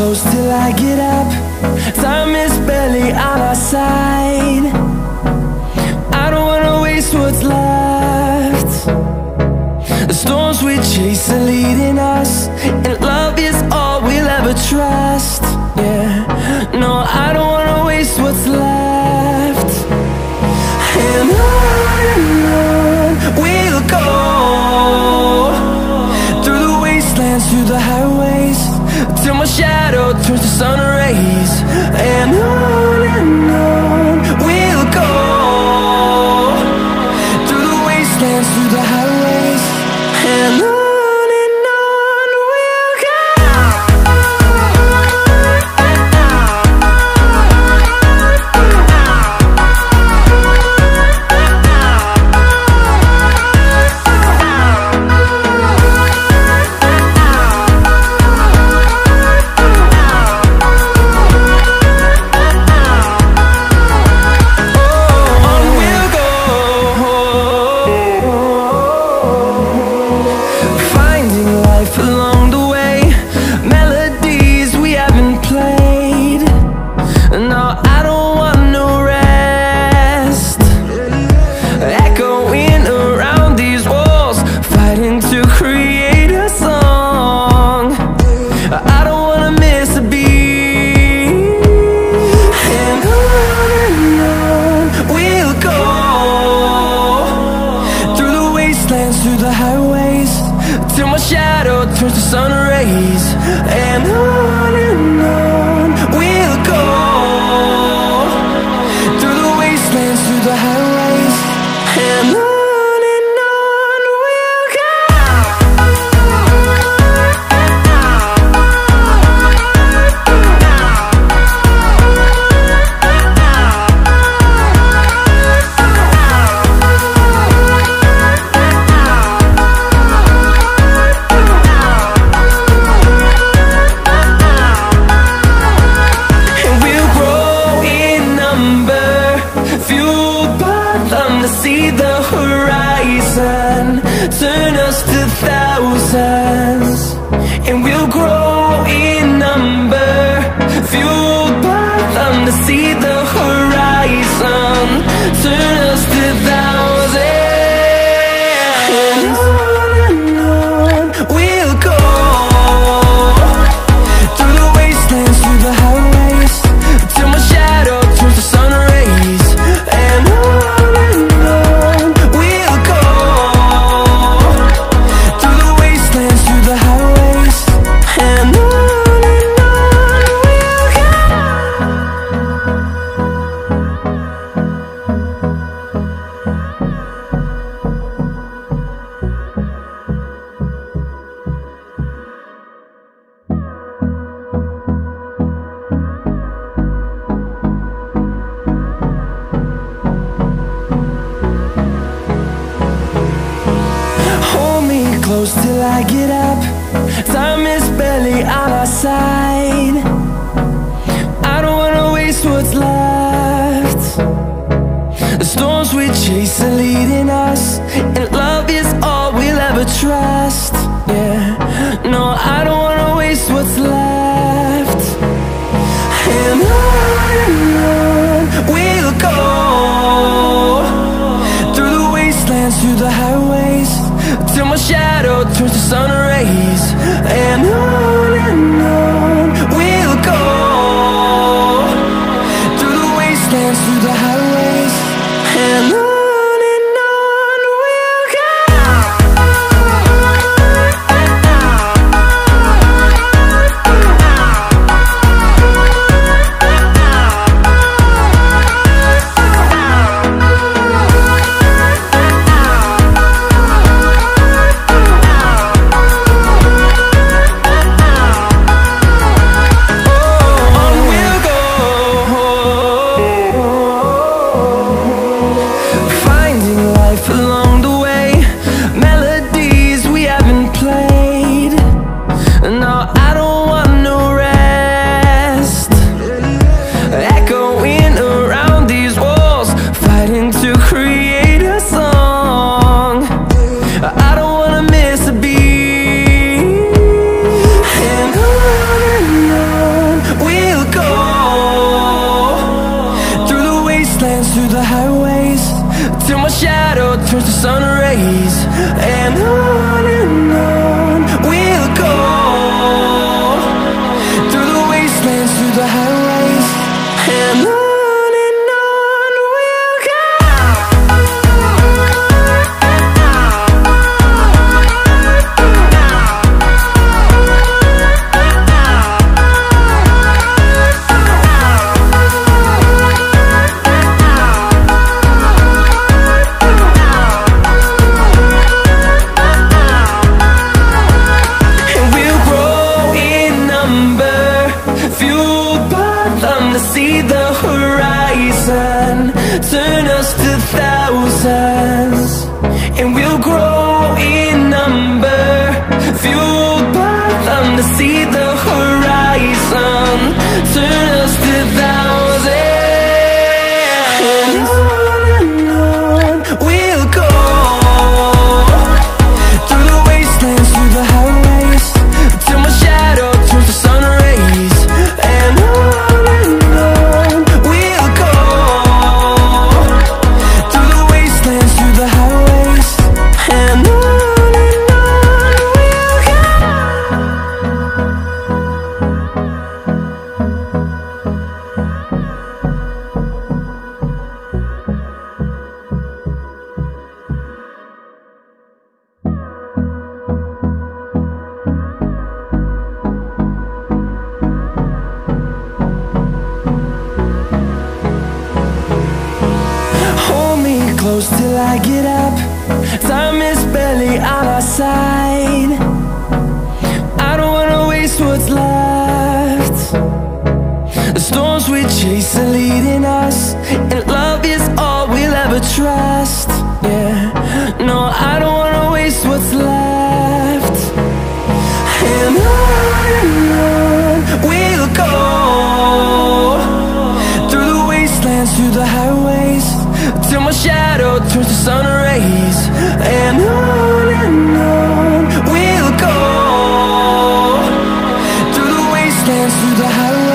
close till I get up. Time is barely on our side. I don't wanna waste what's left. The storms we chase are leading us, and love is all we'll ever trust. Yeah, no, I don't wanna waste what's left. And on we'll go, through the wastelands, through the highways, till my shadow turns to sun rays. And on we'll go, through the wastelands, through the highways, and on we'll go. Through the highways, till my shadow turns to sun rays. And on we'll go, through the wastelands, through the highways, and on we'll go. See the horizon turn us to thousands, and we'll grow in number, fueled by them. To see the horizon turn us to thousands, and on we'll go, through the wastelands, through the highways, till my shadow turns to sun rays. And close till I get up. Time is barely on our side. I don't wanna waste what's left. The storms we chase are leading us, and love is all we'll ever trust. Yeah, no, I don't wanna waste what's left. And on we'll go, through the wastelands, through the highways, till my shadow turns to sun rays. And on we'll go, through the wastelands, through the highways, and on we'll go. close till I get up. Time is barely on our side. I don't wanna waste what's left. The storms we chase are leading us, and love is all we'll ever trust. Yeah, no, I don't wanna waste what's left. And on we'll go, through the wastelands, through the highways, till my shadow turns to sun rays. And on we'll go, through the wastelands, through the highways.